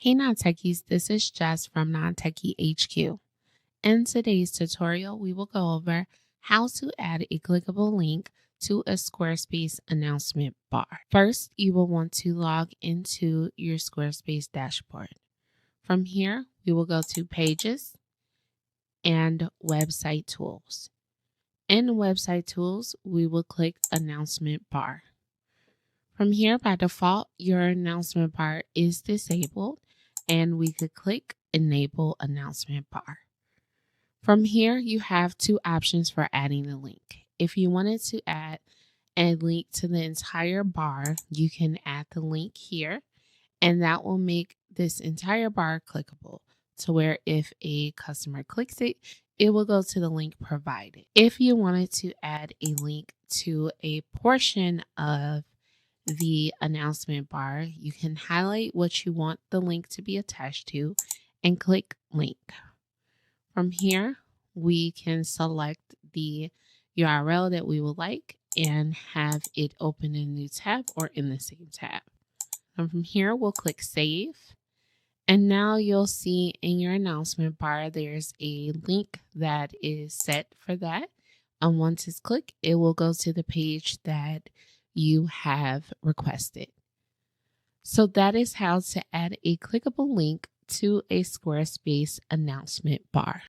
Hey Non-Techies, this is Jess from Non-Techie HQ. In today's tutorial, we will go over how to add a clickable link to a SquareSpace announcement bar. First, you will want to log into your SquareSpace dashboard. From here, we will go to Pages and Website Tools. In Website Tools, we will click Announcement Bar. From here, by default, your announcement bar is disabled, and we could click Enable Announcement Bar. From here, you have two options for adding a link. If you wanted to add a link to the entire bar, you can add the link here, and that will make this entire bar clickable to where if a customer clicks it, it will go to the link provided. If you wanted to add a link to a portion of the announcement bar, you can highlight what you want the link to be attached to and click link. From here, we can select the URL that we would like and have it open in a new tab or in the same tab. And from here, we'll click save. And now you'll see in your announcement bar, there's a link that is set for that. And once it's clicked, it will go to the page that you have requested. So that is how to add a clickable link to a SquareSpace announcement bar.